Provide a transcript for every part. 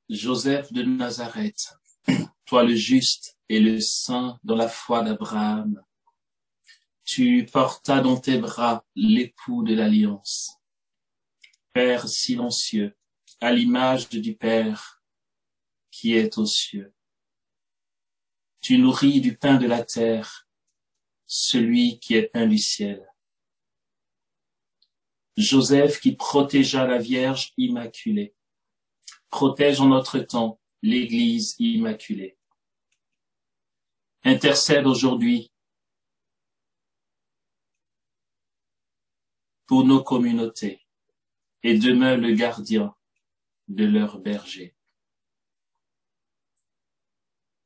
Joseph de Nazareth, toi le juste et le saint dans la foi d'Abraham, tu portas dans tes bras l'époux de l'alliance. Père silencieux, à l'image du Père qui est aux cieux. Tu nourris du pain de la terre celui qui est pain du ciel. Joseph qui protégea la Vierge immaculée, protège en notre temps l'Église immaculée. Intercède aujourd'hui pour nos communautés et demeure le gardien de leurs bergers.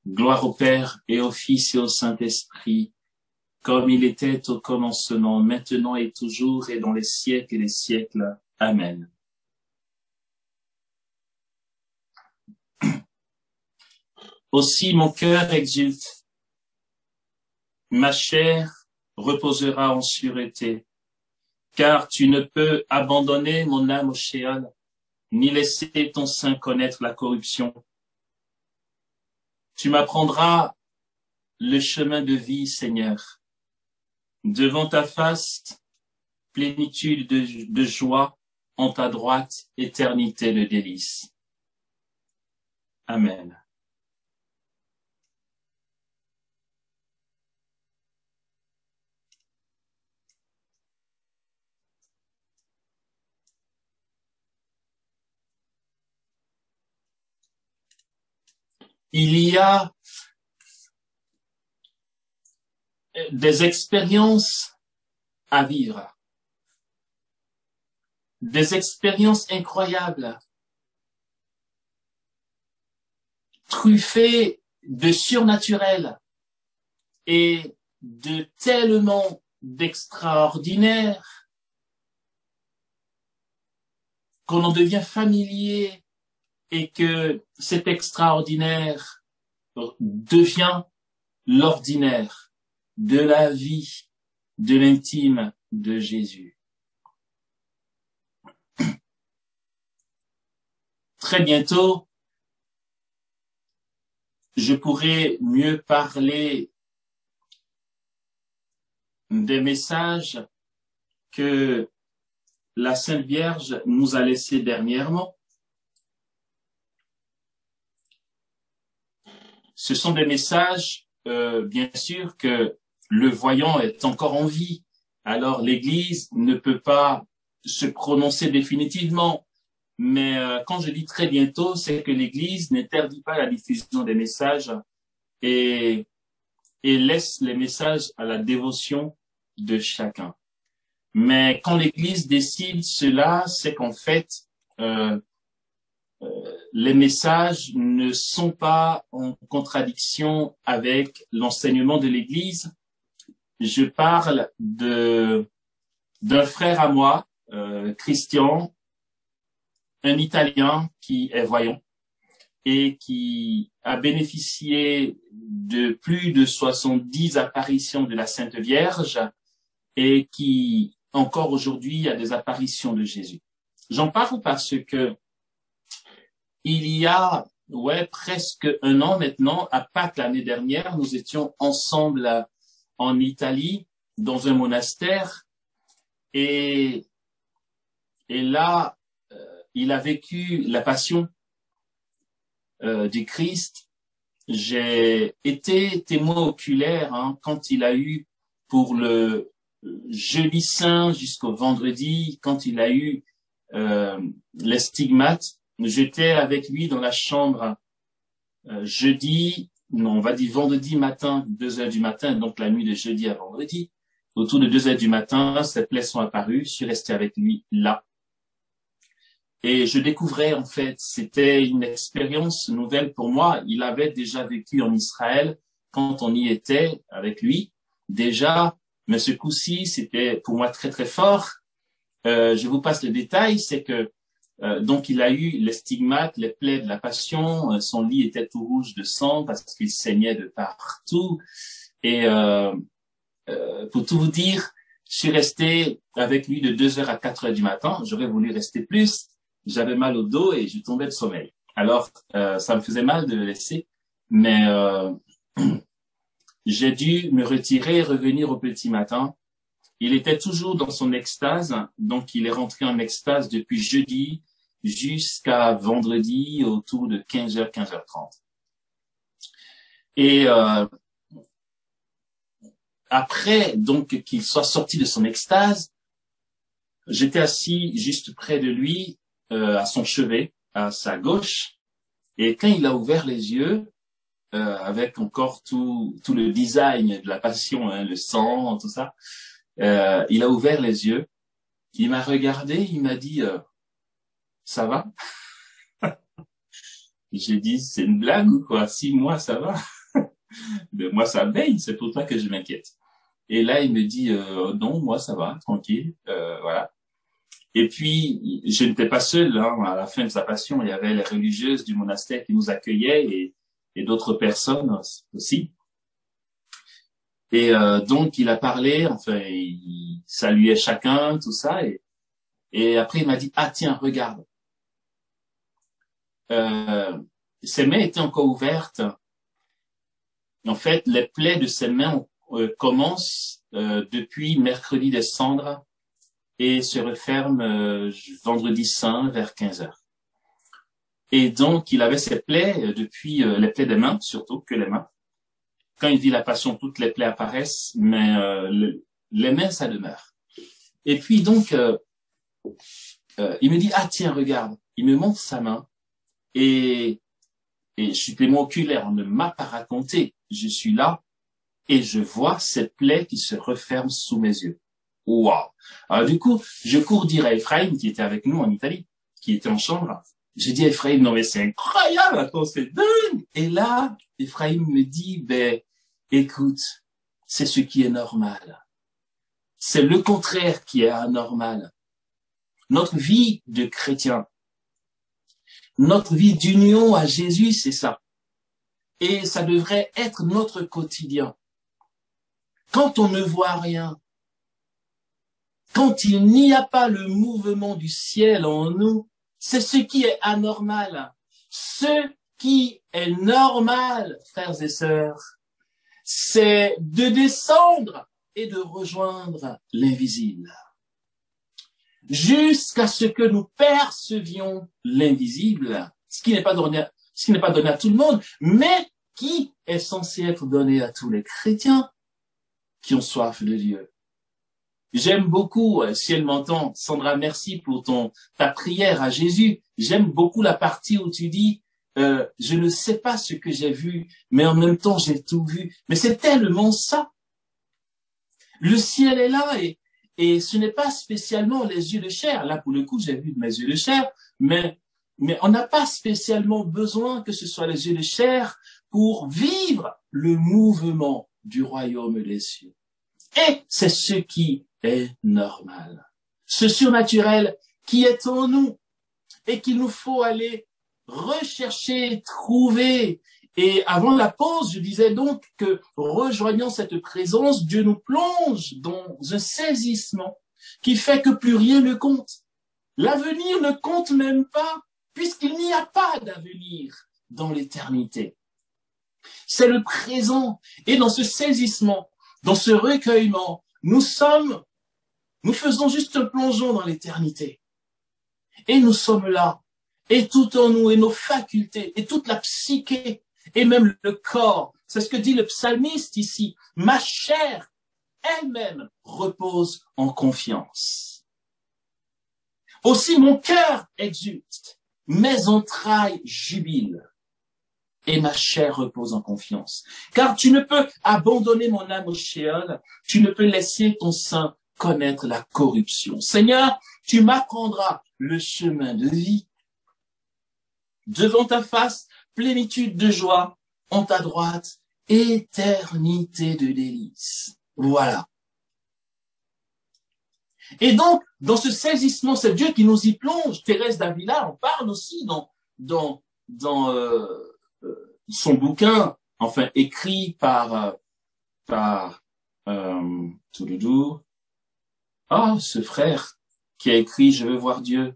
Gloire au Père et au Fils et au Saint-Esprit, comme il était au commencement, maintenant et toujours et dans les siècles des siècles. Amen. Aussi mon cœur exulte, ma chair reposera en sûreté, car tu ne peux abandonner mon âme au Sheol, ni laisser ton sein connaître la corruption. Tu m'apprendras le chemin de vie, Seigneur. Devant ta face, plénitude de joie, en ta droite, éternité de délices. Amen. Il y a des expériences à vivre, des expériences incroyables, truffées de surnaturel et de tellement d'extraordinaire qu'on en devient familier et que cet extraordinaire devient l'ordinaire de la vie, de l'intime de Jésus. Très bientôt, je pourrai mieux parler des messages que la Sainte Vierge nous a laissés dernièrement. Ce sont des messages, bien sûr, que le voyant est encore en vie. Alors l'Église ne peut pas se prononcer définitivement. Mais quand je dis très bientôt, c'est que l'Église n'interdit pas la diffusion des messages et laisse les messages à la dévotion de chacun. Mais quand l'Église décide cela, c'est qu'en fait, les messages ne sont pas en contradiction avec l'enseignement de l'Église. Je parle d'un frère à moi, Christian, un Italien qui est voyant et qui a bénéficié de plus de 70 apparitions de la Sainte Vierge et qui, encore aujourd'hui, a des apparitions de Jésus. J'en parle parce que il y a presque un an maintenant, à Pâques l'année dernière, nous étions ensemble en Italie, dans un monastère, et là, il a vécu la passion du Christ. J'ai été témoin oculaire quand il a eu, pour le jeudi saint jusqu'au vendredi, quand il a eu les stigmates. J'étais avec lui dans la chambre vendredi matin, 2 heures du matin, donc la nuit de jeudi à vendredi. Autour de 2 heures du matin, ses plaies sont apparues, je suis resté avec lui là. Et je découvrais, en fait, c'était une expérience nouvelle pour moi. Il avait déjà vécu en Israël quand on y était avec lui, déjà, mais ce coup-ci, c'était pour moi très très fort. Je vous passe le détail, c'est que donc il a eu les stigmates, les plaies de la passion, son lit était tout rouge de sang parce qu'il saignait de partout. Et pour tout vous dire, je suis resté avec lui de 2 heures à 4 heures du matin. J'aurais voulu rester plus. J'avais mal au dos et je tombais de sommeil. Alors, ça me faisait mal de le laisser, mais j'ai dû me retirer et revenir au petit matin. Il était toujours dans son extase, donc il est rentré en extase depuis jeudi jusqu'à vendredi autour de 15h, 15h30. Et après, donc, qu'il soit sorti de son extase, j'étais assis juste près de lui, à son chevet, à sa gauche, et quand il a ouvert les yeux, avec encore tout le design de la passion, hein, le sang, tout ça, il a ouvert les yeux, il m'a regardé, il m'a dit ça va? J'ai dit c'est une blague ou quoi? Si moi ça va, mais moi ça baigne, c'est pour toi que je m'inquiète. Et là il me dit non, moi ça va, tranquille, voilà. Et puis je n'étais pas seul, hein, à la fin de sa passion, il y avait les religieuses du monastère qui nous accueillaient et d'autres personnes aussi. Et donc il a parlé, enfin il saluait chacun, tout ça, et après il m'a dit ah tiens regarde, ses mains étaient encore ouvertes. En fait les plaies de ses mains commencent depuis mercredi des cendres et se referment vendredi saint vers 15h. Et donc il avait ses plaies depuis les plaies des mains, surtout que les mains. Quand il vit la passion, toutes les plaies apparaissent, mais les mains, ça demeure. Et puis donc, il me dit, ah tiens, regarde, il me montre sa main, et je suis témoin oculaire, on ne m'a pas raconté, je suis là, et je vois cette plaie qui se referme sous mes yeux. Waouh! Alors du coup, je cours dire à Ephraim, qui était avec nous en Italie, qui était en chambre, j'ai dit à Ephraim, non mais c'est incroyable, attends, c'est dingue! Et là, Ephraim me dit, ben, écoute, c'est ce qui est normal. C'est le contraire qui est anormal. Notre vie de chrétien, notre vie d'union à Jésus, c'est ça. Et ça devrait être notre quotidien. Quand on ne voit rien, quand il n'y a pas le mouvement du ciel en nous, c'est ce qui est anormal. Ce qui est normal, frères et sœurs, c'est de descendre et de rejoindre l'invisible. Jusqu'à ce que nous percevions l'invisible, ce qui n'est pas donné à tout le monde, mais qui est censé être donné à tous les chrétiens qui ont soif de Dieu. J'aime beaucoup, si elle m'entend, Sandra, merci pour ta prière à Jésus. J'aime beaucoup la partie où tu dis, je ne sais pas ce que j'ai vu, mais en même temps j'ai tout vu. Mais c'est tellement ça. Le ciel est là et ce n'est pas spécialement les yeux de chair. Là, pour le coup, j'ai vu de mes yeux de chair, mais on n'a pas spécialement besoin que ce soit les yeux de chair pour vivre le mouvement du royaume des cieux. Et c'est ce qui est normal. Ce surnaturel qui est en nous et qu'il nous faut aller rechercher, trouver. Et avant la pause, je disais donc que rejoignant cette présence, Dieu nous plonge dans un saisissement qui fait que plus rien ne compte. L'avenir ne compte même pas, puisqu'il n'y a pas d'avenir dans l'éternité. C'est le présent. Et dans ce saisissement, dans ce recueillement, nous faisons juste un plongeon dans l'éternité. Et nous sommes là. Et tout en nous, et nos facultés, et toute la psyché, et même le corps. C'est ce que dit le psalmiste ici. Ma chair elle-même repose en confiance. Aussi mon cœur exulte, mes entrailles jubilent, et ma chair repose en confiance. Car tu ne peux abandonner mon âme au shéol, tu ne peux laisser ton sein connaître la corruption. Seigneur, tu m'apprendras le chemin de vie. Devant ta face, plénitude de joie, en ta droite, éternité de délices. Voilà. Et donc, dans ce saisissement, c'est Dieu qui nous y plonge. Thérèse d'Avila en parle aussi dans son bouquin, enfin écrit par ce frère qui a écrit « Je veux voir Dieu ».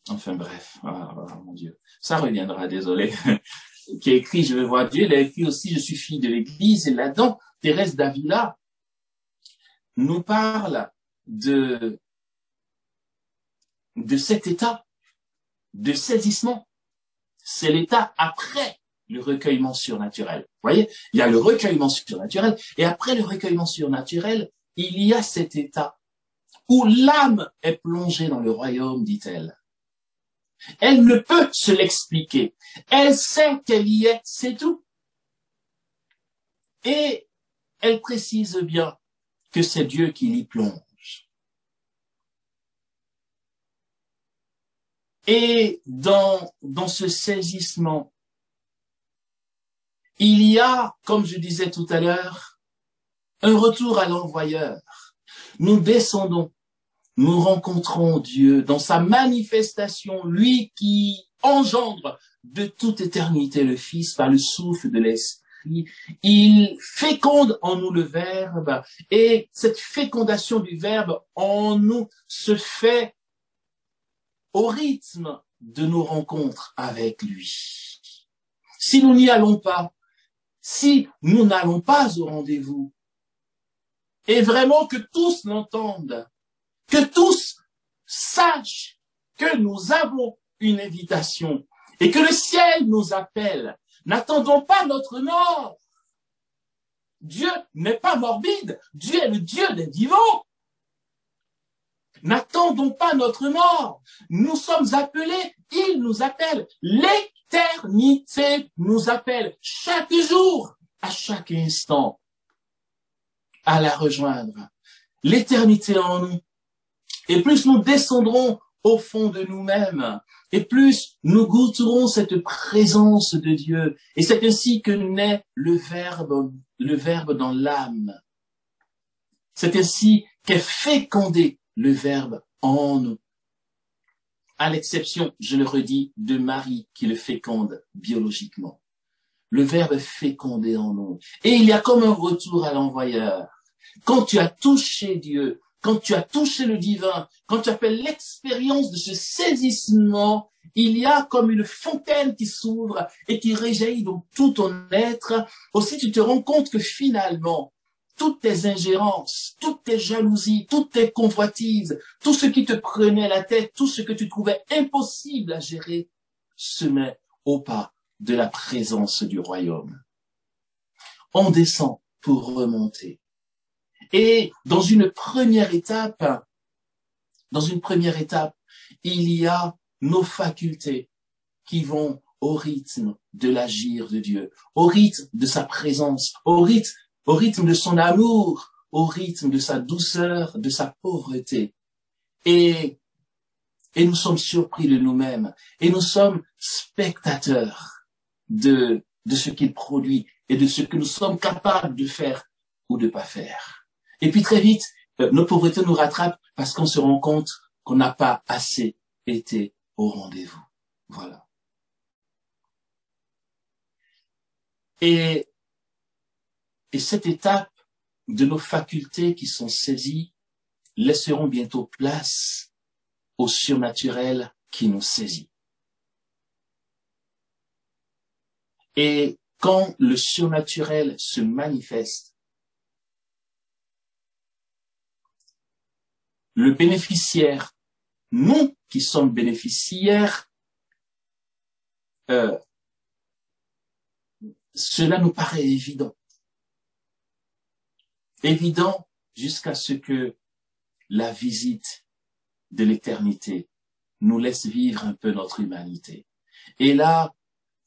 Enfin bref, mon Dieu, ça reviendra, désolé. Qui a écrit Je veux voir Dieu, il a écrit aussi Je suis fille de l'Église, et là-dedans, Thérèse d'Avila nous parle de cet état de saisissement. C'est l'état après le recueillement surnaturel. Vous voyez, il y a le recueillement surnaturel, et après le recueillement surnaturel, il y a cet état où l'âme est plongée dans le royaume, dit-elle. Elle ne peut se l'expliquer. Elle sait qu'elle y est, c'est tout. Et elle précise bien que c'est Dieu qui l'y plonge. Et dans ce saisissement, il y a, comme je disais tout à l'heure, un retour à l'envoyeur. Nous descendons, nous rencontrons Dieu dans sa manifestation, lui qui engendre de toute éternité le Fils par le souffle de l'Esprit. Il féconde en nous le Verbe, et cette fécondation du Verbe en nous se fait au rythme de nos rencontres avec lui. Si nous n'y allons pas, si nous n'allons pas au rendez-vous, et vraiment que tous l'entendent, que tous sachent que nous avons une invitation et que le ciel nous appelle, n'attendons pas notre mort. Dieu n'est pas morbide, Dieu est le Dieu des vivants. N'attendons pas notre mort. Nous sommes appelés, il nous appelle. L'éternité nous appelle chaque jour, à chaque instant, à la rejoindre. L'éternité en nous. Et plus nous descendrons au fond de nous-mêmes, et plus nous goûterons cette présence de Dieu. Et c'est ainsi que naît le Verbe dans l'âme. C'est ainsi qu'est fécondé le Verbe en nous. À l'exception, je le redis, de Marie qui le féconde biologiquement. Le Verbe est fécondé en nous. Et il y a comme un retour à l'envoyeur. Quand tu as touché Dieu, quand tu as touché le divin, quand tu as fait l'expérience de ce saisissement, il y a comme une fontaine qui s'ouvre et qui réjaillit dans tout ton être. Aussi, tu te rends compte que finalement, toutes tes ingérences, toutes tes jalousies, toutes tes convoitises, tout ce qui te prenait la tête, tout ce que tu trouvais impossible à gérer, se met au pas de la présence du royaume. On descend pour remonter. Et dans une première étape, il y a nos facultés qui vont au rythme de l'agir de Dieu, au rythme de sa présence, au rythme de son amour, au rythme de sa douceur, de sa pauvreté. Et nous sommes surpris de nous-mêmes, et nous sommes spectateurs de ce qu'il produit et de ce que nous sommes capables de faire ou de pas faire. Et puis très vite, nos pauvretés nous rattrapent parce qu'on se rend compte qu'on n'a pas assez été au rendez-vous. Voilà. Et cette étape de nos facultés qui sont saisies laisseront bientôt place au surnaturel qui nous saisit. Et quand le surnaturel se manifeste, le bénéficiaire, nous qui sommes bénéficiaires, cela nous paraît évident. Évident jusqu'à ce que la visite de l'éternité nous laisse vivre un peu notre humanité. Et là,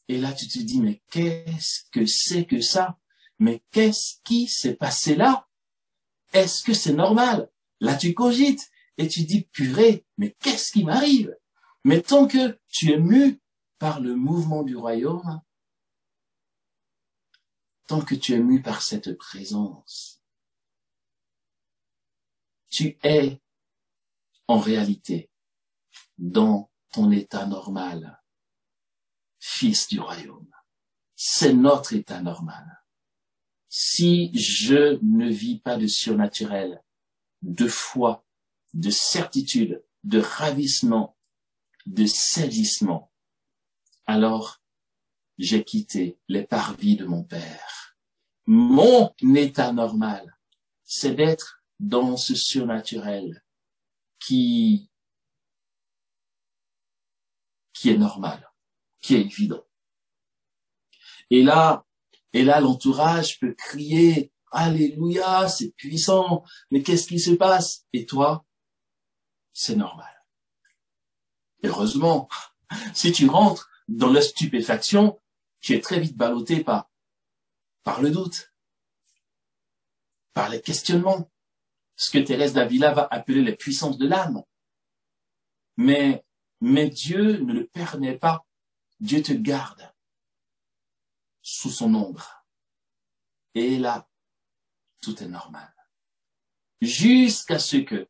tu te dis, mais qu'est-ce que c'est que ça? Mais qu'est-ce qui s'est passé là? Est-ce que c'est normal? Là, tu cogites et tu dis, purée, mais qu'est-ce qui m'arrive? Mais tant que tu es mu par le mouvement du royaume, tant que tu es mu par cette présence, tu es en réalité dans ton état normal, fils du royaume. C'est notre état normal. Si je ne vis pas de surnaturel, de foi, de certitude, de ravissement, de saisissement. Alors, j'ai quitté les parvis de mon père. Mon état normal, c'est d'être dans ce surnaturel qui est normal, qui est évident. Et là, l'entourage peut crier, Alléluia, c'est puissant, mais qu'est-ce qui se passe? Et toi, c'est normal. Heureusement, si tu rentres dans la stupéfaction, tu es très vite ballotté par le doute, par les questionnements, ce que Thérèse d'Avila va appeler les puissances de l'âme. Mais Dieu ne le permet pas. Dieu te garde sous son ombre. Et là, tout est normal. Jusqu'à ce que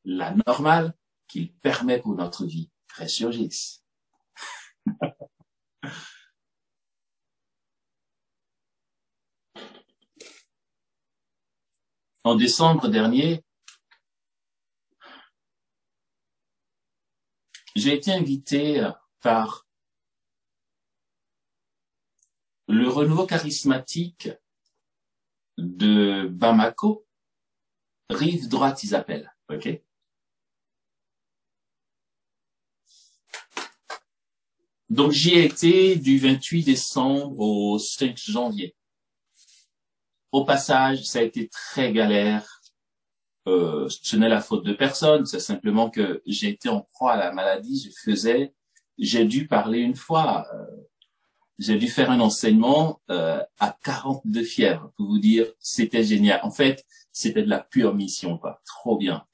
la normale qu'il permet pour notre vie ressurgisse. En décembre dernier, j'ai été invité par le renouveau charismatique de Bamako, rive droite, ils appellent, ok? Donc, j'y ai été du 28 décembre au 5 janvier. Au passage, ça a été très galère. Ce n'est la faute de personne, c'est simplement que j'ai été en proie à la maladie, j'ai dû parler une fois, j'ai dû faire un enseignement à 42 fièvres, pour vous dire, c'était génial. En fait, c'était de la pure mission, quoi. Trop bien.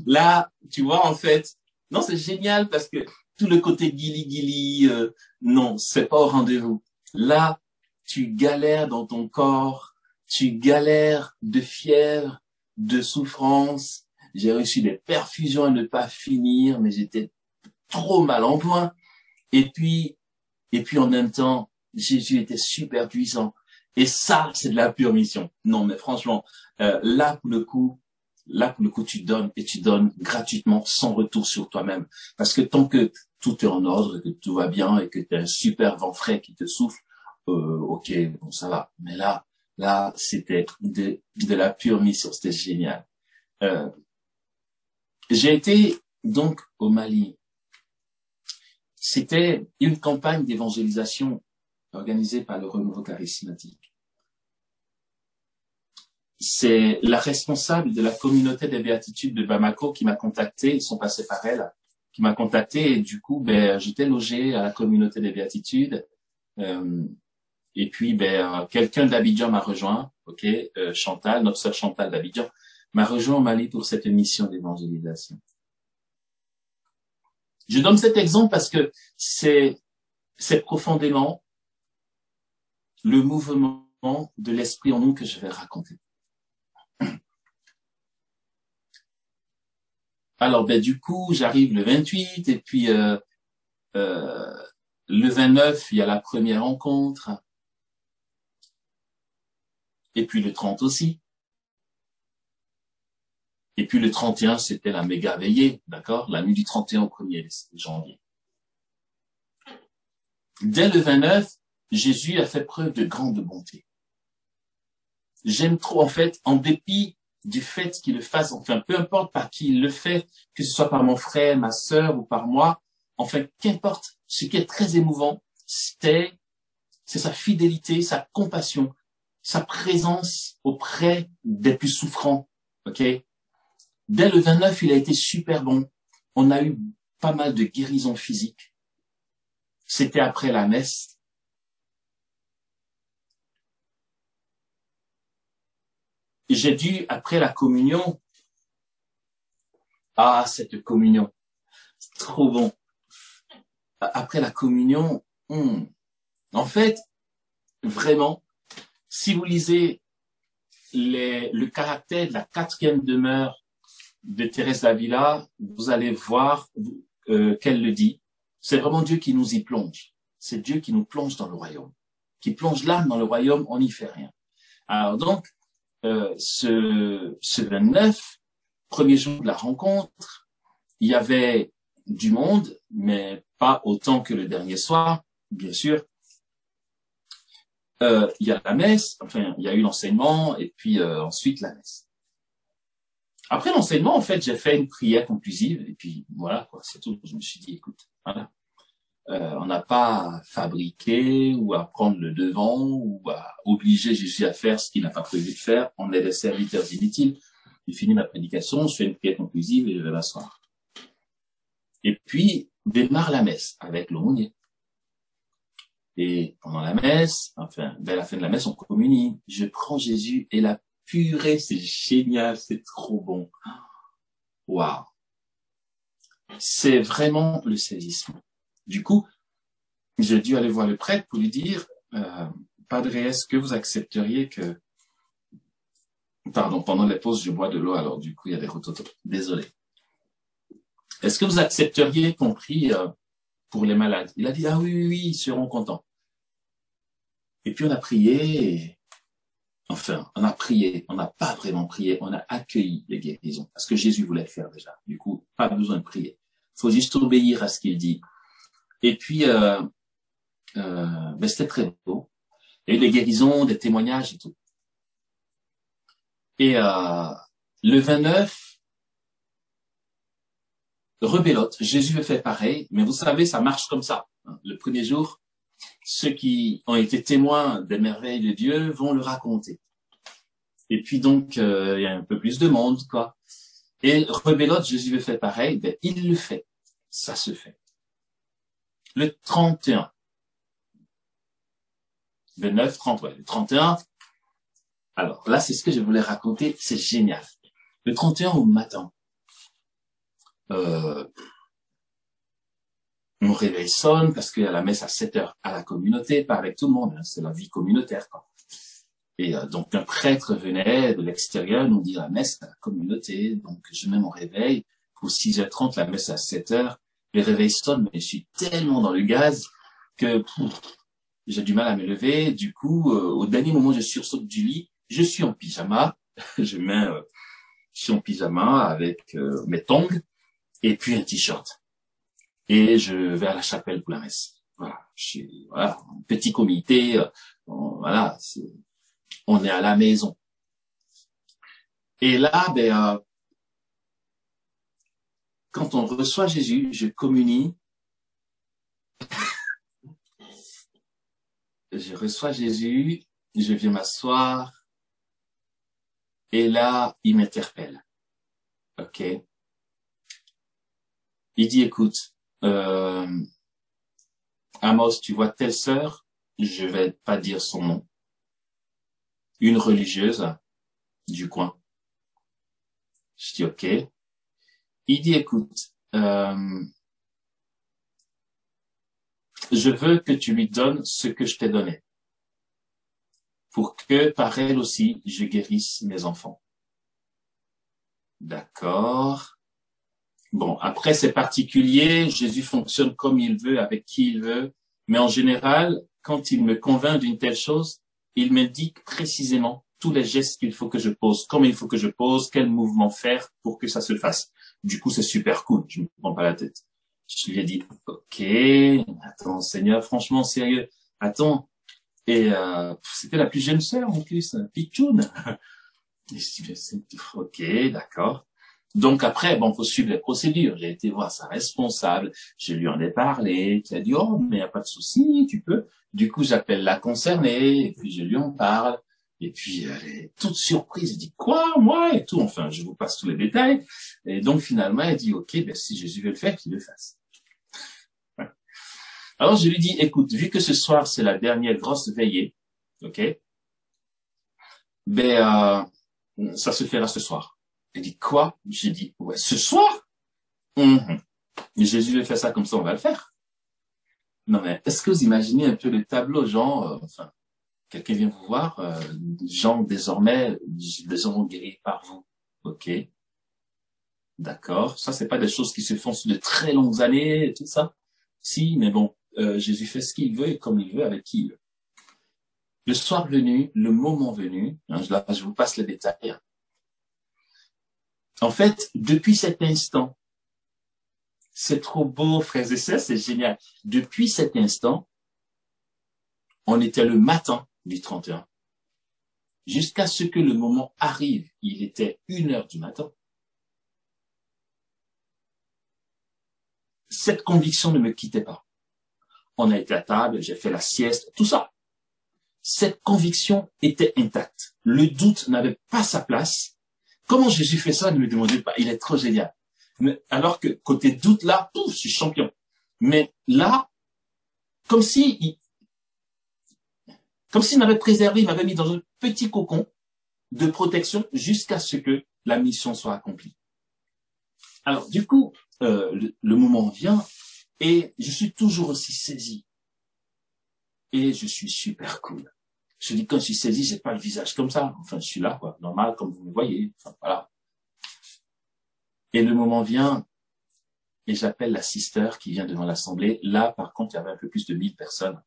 Là, tu vois, en fait, non, c'est génial parce que tout le côté guili-guili, non, c'est pas au rendez-vous. Là, tu galères dans ton corps, tu galères de fièvre, de souffrance. J'ai reçu des perfusions à ne pas finir, mais j'étais trop mal en point. Et puis en même temps, Jésus était super puissant. Et ça, c'est de la pure mission. Non, mais franchement, là pour le coup, tu donnes et tu donnes gratuitement sans retour sur toi-même. Parce que tant que tout est en ordre, que tout va bien et que tu as un super vent frais qui te souffle, ok, bon, ça va. Mais là, c'était de la pure mission. C'était génial. J'ai été donc au Mali. C'était une campagne d'évangélisation organisée par le Renouveau charismatique. C'est la responsable de la communauté des béatitudes de Bamako qui m'a contacté, ils sont passés par elle, qui m'a contacté et du coup, j'étais logé à la communauté des béatitudes. Et puis, quelqu'un d'Abidjan m'a rejoint, ok, Chantal, notre sœur Chantal d'Abidjan, m'a rejoint au Mali pour cette mission d'évangélisation. Je donne cet exemple parce que c'est profondément le mouvement de l'esprit en nous que je vais raconter. Alors, du coup, j'arrive le 28 et puis le 29, il y a la première rencontre. Et puis le 30 aussi. Et puis le 31, c'était la méga veillée, d'accord? La nuit du 31 au 1er janvier. Dès le 29, Jésus a fait preuve de grande bonté. J'aime trop, en fait, en dépit du fait qu'il le fasse, enfin, peu importe par qui il le fait, que ce soit par mon frère, ma sœur ou par moi, enfin, qu'importe, ce qui est très émouvant, c'est sa fidélité, sa compassion, sa présence auprès des plus souffrants, ok? Dès le 29, il a été super bon. On a eu pas mal de guérisons physiques. C'était après la messe. J'ai dû, après la communion, cette communion, c'est trop bon. Après la communion, en fait, vraiment, si vous lisez le caractère de la 4e demeure de Thérèse d'Avila, vous allez voir qu'elle le dit. C'est vraiment Dieu qui nous y plonge. C'est Dieu qui nous plonge dans le royaume. Qui plonge l'âme dans le royaume, on n'y fait rien. Alors donc, ce 29, premier jour de la rencontre, il y avait du monde, mais pas autant que le dernier soir, bien sûr. Il y a la messe, enfin, il y a eu l'enseignement, et puis ensuite la messe. Après l'enseignement, en fait, j'ai fait une prière conclusive, et puis voilà, quoi, c'est tout. Je me suis dit, écoute, voilà. On n'a pas à fabriquer ou à prendre le devant ou à obliger Jésus à faire ce qu'il n'a pas prévu de faire. On est des serviteurs inutiles. J'ai fini ma prédication, je fais une prière conclusive et je vais m'asseoir. Et puis, démarre la messe avec l'aumônier. Et pendant la messe, enfin, vers la fin de la messe, on communie. Je prends Jésus et la purée, c'est génial, c'est trop bon. Waouh. C'est vraiment le saisissement. Du coup, j'ai dû aller voir le prêtre pour lui dire, Padre, est-ce que vous accepteriez que... Pardon, pendant les pauses, je bois de l'eau, alors du coup, il y a des rototos. Désolé. Est-ce que vous accepteriez qu'on prie pour les malades? Il a dit, ah oui, oui, oui, ils seront contents. Et puis on a prié, et... enfin, on a prié, on n'a pas vraiment prié, on a accueilli les guérisons, parce que Jésus voulait le faire déjà. Du coup, pas besoin de prier. Il faut juste obéir à ce qu'il dit. Et puis, ben, c'était très beau. Il y a eu des guérisons, des témoignages et tout. Et le 29, rebelote, Jésus fait pareil, mais vous savez, ça marche comme ça. Le premier jour, ceux qui ont été témoins des merveilles de Dieu vont le raconter. Et puis donc, il y a un peu plus de monde, quoi. Et rebelote, Jésus fait pareil, ben, il le fait. Ça se fait. Le 31. 29, 30, ouais. Le 31. Alors, là, c'est ce que je voulais raconter. C'est génial. Le 31 au matin. Mon réveil sonne parce qu'il y a la messe à 7 heures à la communauté, pas avec tout le monde. Hein, c'est la vie communautaire, quoi. Et donc, un prêtre venait de l'extérieur nous dire la messe à la communauté. Donc, je mets mon réveil. Pour 6h30, la messe à 7 heures. Le réveil sonne, mais je suis tellement dans le gaz que j'ai du mal à me lever. Du coup, au dernier moment, je sursaute du lit. Je suis en pyjama. Je suis en pyjama avec mes tongs et puis un t-shirt. Et je vais à la chapelle pour la messe. Voilà, voilà, un petit comité. Voilà, on est à la maison. Et là, ben, quand on reçoit Jésus, je communie. Je reçois Jésus, je viens m'asseoir. Et là, il m'interpelle. OK? Il dit, écoute, Amos, tu vois telle sœur, je vais pas dire son nom, une religieuse du coin. Je dis, OK. Il dit, écoute, je veux que tu lui donnes ce que je t'ai donné, pour que par elle aussi, je guérisse mes enfants. D'accord. Bon, après, c'est particulier. Jésus fonctionne comme il veut, avec qui il veut. Mais en général, quand il me convainc d'une telle chose, il m'indique précisément tous les gestes qu'il faut que je pose, comment il faut que je pose, quel mouvement faire pour que ça se fasse. Du coup, c'est super cool. Je me prends pas la tête. Je lui ai dit, OK, attends, Seigneur, franchement, sérieux. Attends. Et c'était la plus jeune sœur, en plus, Pichoun. Et je dis, OK, d'accord. Donc après, bon, faut suivre les procédures. J'ai été voir sa responsable, je lui en ai parlé, qui a dit, oh, mais y a pas de souci, tu peux. Du coup, j'appelle la concernée, et puis je lui en parle. Et puis, elle est toute surprise. Elle dit, quoi, moi, et tout. Enfin, je vous passe tous les détails. Et donc, finalement, elle dit, OK, ben, si Jésus veut le faire, qu'il le fasse. Alors, je lui dis, écoute, vu que ce soir, c'est la dernière grosse veillée, OK, ben, ça se fera ce soir. Elle dit, quoi? J'ai dit, ouais, ce soir? Mais Jésus veut faire ça comme ça, on va le faire. Non, mais est-ce que vous imaginez un peu le tableau, genre, enfin, quelqu'un vient vous voir, gens désormais, des gens guéris par vous. OK. D'accord. Ça, c'est pas des choses qui se font sur de très longues années, et tout ça. Si, mais bon, Jésus fait ce qu'il veut et comme il veut, avec qui il veut. Le soir venu, le moment venu, hein, je vous passe les détails. En fait, depuis cet instant, C'est trop beau, frères et sœurs, c'est génial. Depuis cet instant, on était le matin du 31. Jusqu'à ce que le moment arrive, il était 1h du matin. Cette conviction ne me quittait pas. On a été à table, j'ai fait la sieste, tout ça. Cette conviction était intacte. Le doute n'avait pas sa place. Comment Jésus fait ça? Ne me demandez pas. Il est trop génial. Mais alors que côté doute, là, pouf, je suis champion. Mais là, comme s'il m'avait préservé, il m'avait mis dans un petit cocon de protection jusqu'à ce que la mission soit accomplie. Alors, du coup, le moment vient et je suis toujours aussi saisi. Et je suis super cool. Je dis, quand je suis saisi, j'ai pas le visage comme ça. Enfin, je suis là, quoi, normal, comme vous me voyez. Enfin, voilà. Et le moment vient et j'appelle la sister qui vient devant l'assemblée. Là, par contre, il y avait un peu plus de 1000 personnes.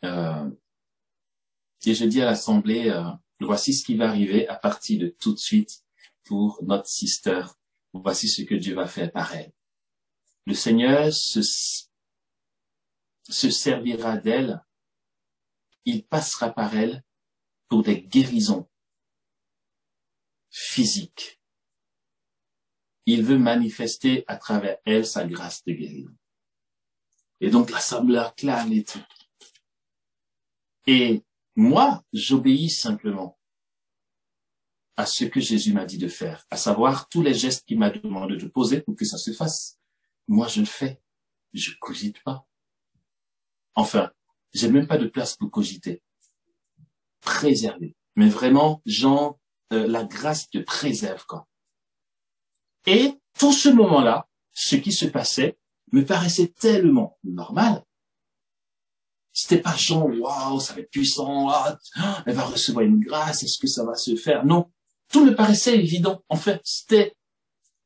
Et je dis à l'assemblée, voici ce qui va arriver à partir de tout de suite pour notre sister. Voici ce que Dieu va faire par elle. Le Seigneur se servira d'elle. Il passera par elle pour des guérisons physiques. Il veut manifester à travers elle sa grâce de guérison. Et donc l'assemblée acclame et tout. Et moi, j'obéis simplement à ce que Jésus m'a dit de faire, à savoir tous les gestes qu'il m'a demandé de poser pour que ça se fasse. Moi, je le fais. Je cogite pas. Enfin, j'ai même pas de place pour cogiter. Préserver. Mais vraiment, la grâce te préserve, quoi. Et tout ce moment-là, ce qui se passait me paraissait tellement normal. C'était pas genre, waouh, ça va être puissant, elle va recevoir une grâce, est-ce que ça va se faire? Non. Tout me paraissait évident. En fait, c'était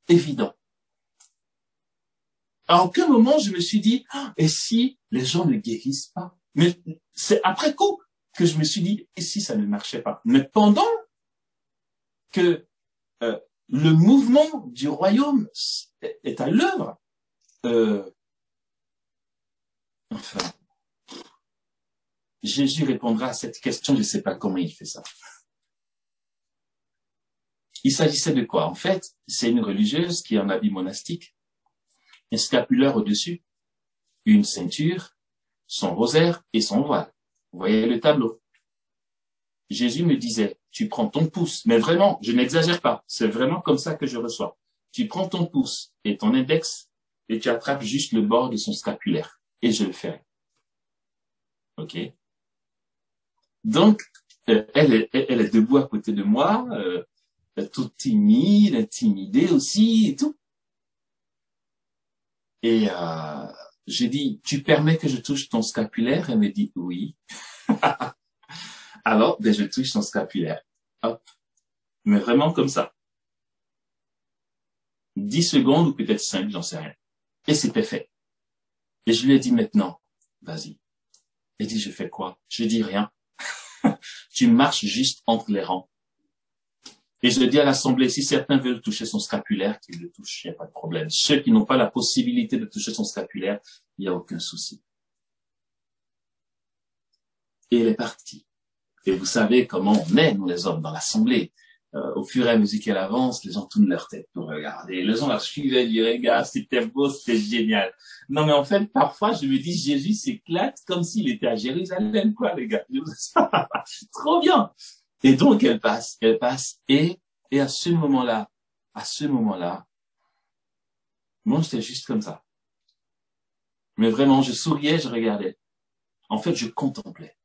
évident. À aucun moment, je me suis dit, et si les gens ne guérissent pas? Mais c'est après coup que je me suis dit, et si ça ne marchait pas? Mais pendant que le mouvement du royaume est à l'œuvre, enfin, Jésus répondra à cette question, je ne sais pas comment il fait ça. Il s'agissait de quoi? En fait, c'est une religieuse qui est en habit monastique, un scapulaire au-dessus, une ceinture, son rosaire et son voile. Vous voyez le tableau. Jésus me disait, tu prends ton pouce, mais vraiment, je n'exagère pas, c'est vraiment comme ça que je reçois. Tu prends ton pouce et ton index et tu attrapes juste le bord de son scapulaire. Et je le ferai. Ok? Donc, elle est debout à côté de moi, toute timide, intimidée aussi et tout. Et j'ai dit, tu permets que je touche ton scapulaire? Elle me dit, oui. Alors, je touche son scapulaire. Hop. Mais vraiment comme ça. 10 secondes ou peut-être 5, j'en sais rien. Et c'était fait. Et je lui ai dit maintenant, vas-y. Elle dit, je fais quoi? Je dis rien. Tu marches juste entre les rangs. Et je dis à l'assemblée, si certains veulent toucher son scapulaire, qu'ils le touchent, il n'y a pas de problème. Ceux qui n'ont pas la possibilité de toucher son scapulaire, il n'y a aucun souci. Et elle est partie. Et vous savez comment on est, nous les hommes, dans l'assemblée. Au fur et à mesure qu'elle avance, les gens tournent leur tête pour regarder. Les gens la suivaient, disaient, regarde, c'était beau, c'était génial. Non, mais en fait, parfois, je me dis, Jésus s'éclate comme s'il était à Jérusalem, quoi, les gars. Trop bien. Et donc, elle passe. Et à ce moment-là, moi, j'étais juste comme ça. Mais vraiment, je souriais, je regardais. En fait, je contemplais.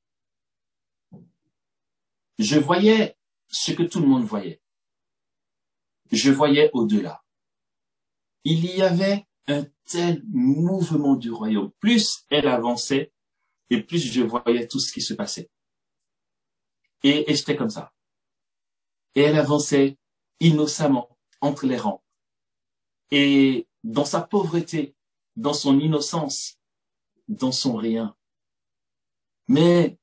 Je voyais ce que tout le monde voyait. Je voyais au-delà. Il y avait un tel mouvement du royaume. Plus elle avançait, et plus je voyais tout ce qui se passait. Et j'étais comme ça. Et elle avançait innocemment entre les rangs. Et dans sa pauvreté, dans son innocence, dans son rien. Mais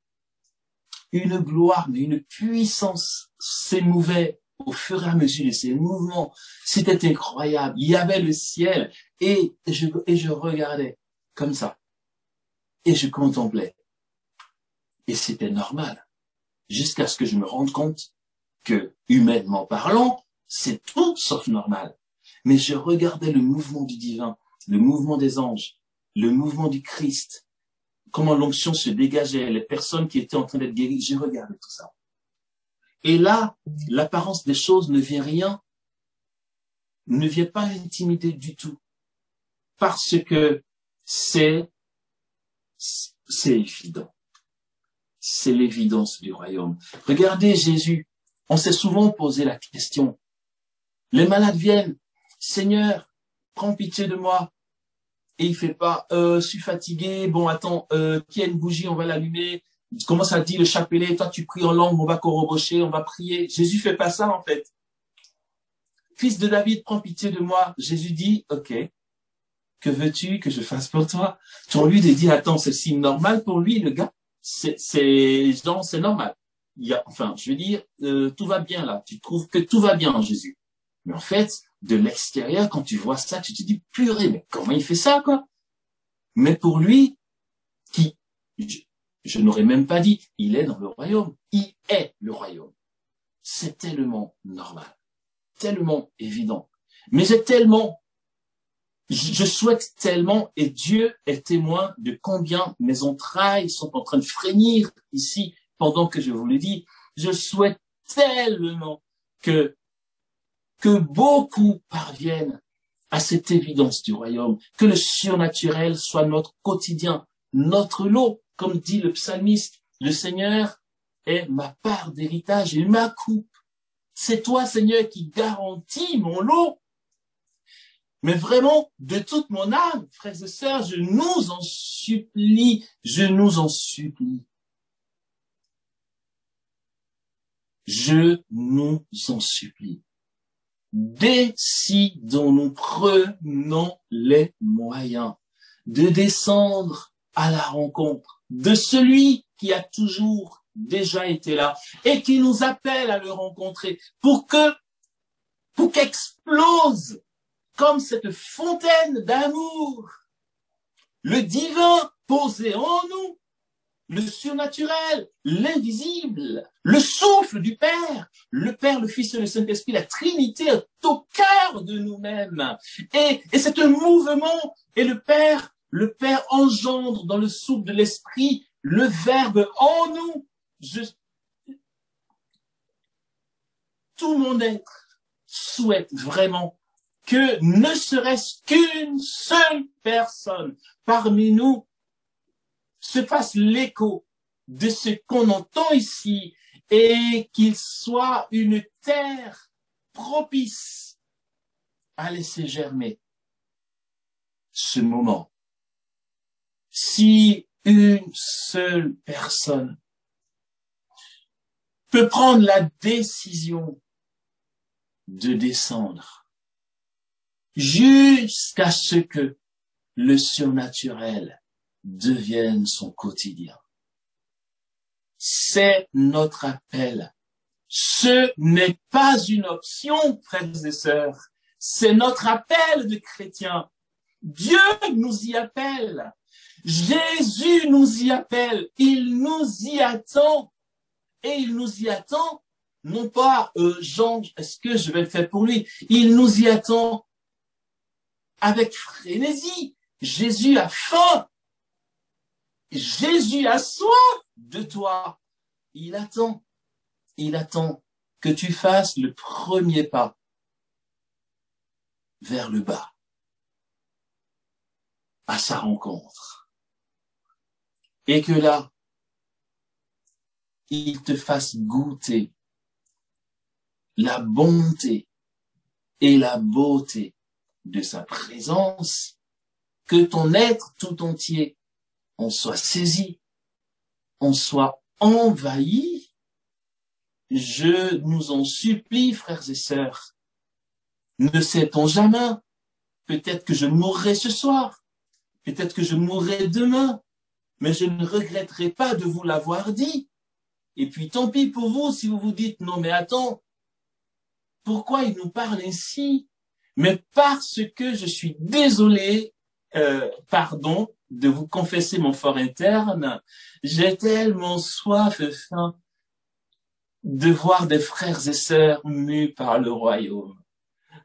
une gloire, mais une puissance s'émouvait au fur et à mesure de ces mouvements. C'était incroyable. Il y avait le ciel et je regardais comme ça. Et je contemplais. Et c'était normal. Jusqu'à ce que je me rende compte que, humainement parlant, c'est tout sauf normal. Mais je regardais le mouvement du divin, le mouvement des anges, le mouvement du Christ, comment l'onction se dégageait, les personnes qui étaient en train d'être guéries, je regardais tout ça. Et là, l'apparence des choses ne vient pas intimider du tout. Parce que c'est évident. C'est l'évidence du royaume. Regardez Jésus. On s'est souvent posé la question. Les malades viennent. Seigneur, prends pitié de moi. Et il fait pas, je suis fatigué. Bon, attends, qui a une bougie, on va l'allumer. Comment ça dit le chapelet? Toi, tu pries en langue, on va corrobocher, on va prier. Jésus fait pas ça, en fait. Fils de David, prends pitié de moi. Jésus dit, OK. Que veux-tu que je fasse pour toi? Au lieu de dire, attends, c'est si normal pour lui, le gars. C'est normal. Je veux dire, tout va bien là. Tu trouves que tout va bien en Jésus. Mais en fait, de l'extérieur, quand tu vois ça, tu te dis, purée, mais comment il fait ça, quoi? Mais pour lui, je n'aurais même pas dit, il est dans le royaume. Il est le royaume. C'est tellement normal. Tellement évident. Mais je souhaite tellement, et Dieu est témoin de combien mes entrailles sont en train de frémir ici pendant que je vous le dis. Je souhaite tellement que beaucoup parviennent à cette évidence du royaume, que le surnaturel soit notre quotidien, notre lot, comme dit le psalmiste. Le Seigneur est ma part d'héritage et ma coupe. C'est toi, Seigneur, qui garantis mon lot. Mais vraiment, de toute mon âme, frères et sœurs, je nous en supplie. Je nous en supplie. Décidons-nous, prenons les moyens de descendre à la rencontre de celui qui a toujours déjà été là et qui nous appelle à le rencontrer pour qu'explose comme cette fontaine d'amour, le divin posé en nous, le surnaturel, l'invisible, le souffle du Père, le Père, le Fils et le Saint-Esprit, la Trinité est au cœur de nous-mêmes. Et c'est un mouvement, et le Père engendre dans le souffle de l'Esprit le Verbe en nous. Tout mon être souhaite vraiment que ne serait-ce qu'une seule personne parmi nous se fasse l'écho de ce qu'on entend ici et qu'il soit une terre propice à laisser germer ce moment. Si une seule personne peut prendre la décision de descendre jusqu'à ce que le surnaturel devienne son quotidien. C'est notre appel. Ce n'est pas une option, frères et sœurs. C'est notre appel de chrétiens. Dieu nous y appelle. Jésus nous y appelle. Il nous y attend. Et il nous y attend, non pas, Jean, est-ce que je vais le faire pour lui? Il nous y attend avec frénésie. Jésus a faim. Jésus a soif de toi. Il attend que tu fasses le premier pas vers le bas, à sa rencontre. Et que là, il te fasse goûter la bonté et la beauté de sa présence, que ton être tout entier en soit saisi, en soit envahi. Je nous en supplie, frères et sœurs, ne sait-on jamais, peut-être que je mourrai ce soir, peut-être que je mourrai demain, mais je ne regretterai pas de vous l'avoir dit. Et puis tant pis pour vous si vous vous dites, non mais attends, pourquoi il nous parle ainsi? Mais parce que je suis désolé, pardon, de vous confesser mon fort interne, j'ai tellement soif et faim de voir des frères et sœurs mus par le royaume,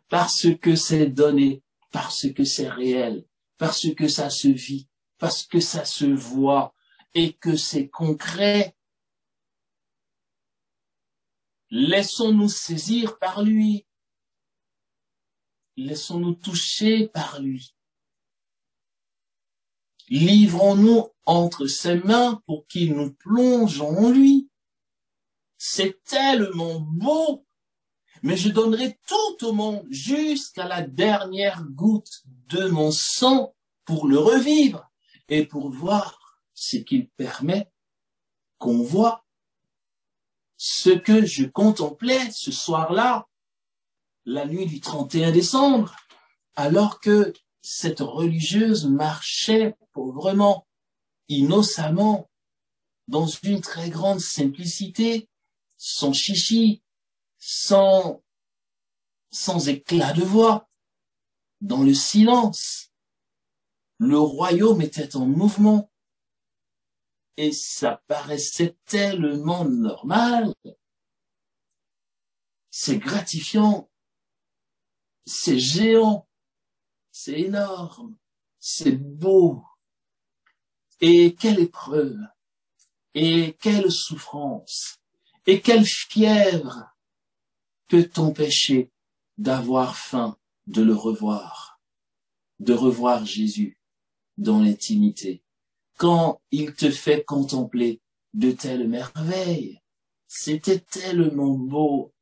parce que c'est donné, parce que c'est réel, parce que ça se vit, parce que ça se voit et que c'est concret. Laissons-nous saisir par lui. Laissons-nous toucher par lui. Livrons-nous entre ses mains pour qu'il nous plonge en lui. C'est tellement beau, mais je donnerai tout au monde jusqu'à la dernière goutte de mon sang pour le revivre et pour voir ce qu'il permet qu'on voit. Ce que je contemplais ce soir-là, la nuit du 31 décembre, alors que cette religieuse marchait pauvrement, innocemment, dans une très grande simplicité, sans chichi, sans éclat de voix, dans le silence. Le royaume était en mouvement et ça paraissait tellement normal. C'est gratifiant, c'est géant, c'est énorme, c'est beau. Et quelle épreuve, et quelle souffrance, et quelle fièvre peut t'empêcher d'avoir faim de le revoir, de revoir Jésus dans l'intimité, quand il te fait contempler de telles merveilles. C'était tellement beau.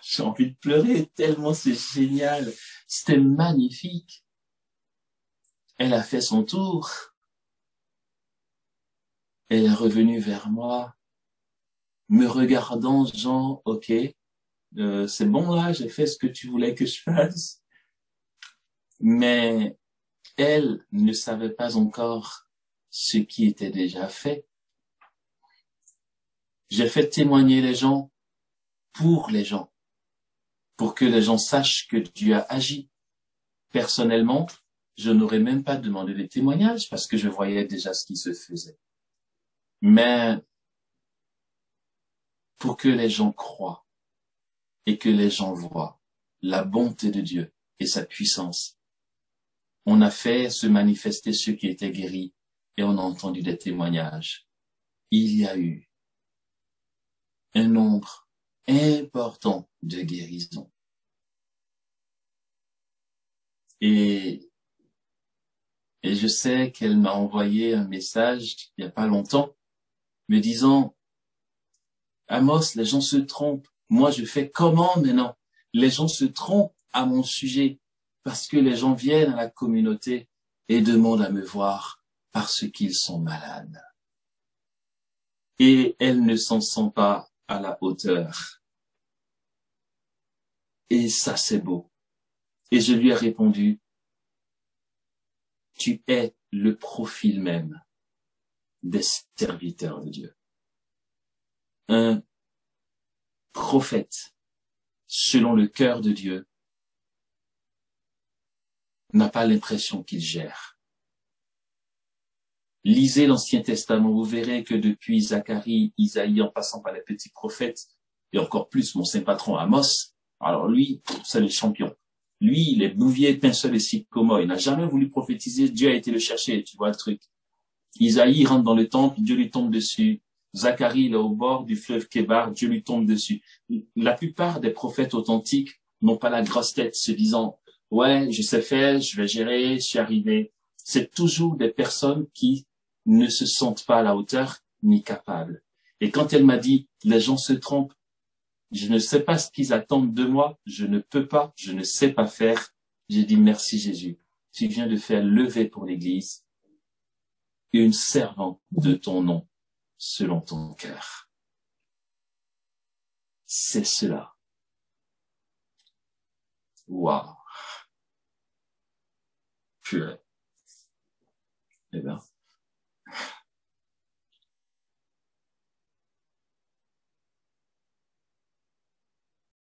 J'ai envie de pleurer tellement c'est génial. C'était magnifique. Elle a fait son tour. Elle est revenue vers moi, me regardant, genre, ok, c'est bon là, j'ai fait ce que tu voulais que je fasse. Mais elle ne savait pas encore ce qui était déjà fait. J'ai fait témoigner les gens pour les gens, pour que les gens sachent que Dieu a agi. Personnellement, je n'aurais même pas demandé des témoignages parce que je voyais déjà ce qui se faisait. Mais pour que les gens croient et que les gens voient la bonté de Dieu et sa puissance, on a fait se manifester ceux qui étaient guéris et on a entendu des témoignages. Il y a eu un nombre important de guérisons. Et je sais qu'elle m'a envoyé un message il n'y a pas longtemps me disant, Amos, les gens se trompent. Moi, je fais comment maintenant? Les gens se trompent à mon sujet parce que les gens viennent à la communauté et demandent à me voir parce qu'ils sont malades. Et elles ne s'en sont pas à la hauteur. Et ça, c'est beau. Et je lui ai répondu, tu es le profil même des serviteurs de Dieu. Un prophète, selon le cœur de Dieu, n'a pas l'impression qu'il gère. Lisez l'Ancien Testament, vous verrez que depuis Zacharie, Isaïe, en passant par les petits prophètes, et encore plus mon saint patron Amos, alors lui, c'est le champion. Lui, il est bouvier, pinceur et sycomore. Il n'a jamais voulu prophétiser. Dieu a été le chercher, tu vois le truc. Isaïe rentre dans le temple, Dieu lui tombe dessus. Zacharie, il est au bord du fleuve Kébar, Dieu lui tombe dessus. La plupart des prophètes authentiques n'ont pas la grosse tête se disant, ouais, je sais faire, je vais gérer, je suis arrivé. C'est toujours des personnes qui ne se sentent pas à la hauteur ni capables. Et quand elle m'a dit, les gens se trompent, je ne sais pas ce qu'ils attendent de moi, je ne peux pas, je ne sais pas faire. J'ai dit merci Jésus, tu viens de faire lever pour l'Église une servante de ton nom, selon ton cœur. C'est cela. Waouh. Purée. Eh bien,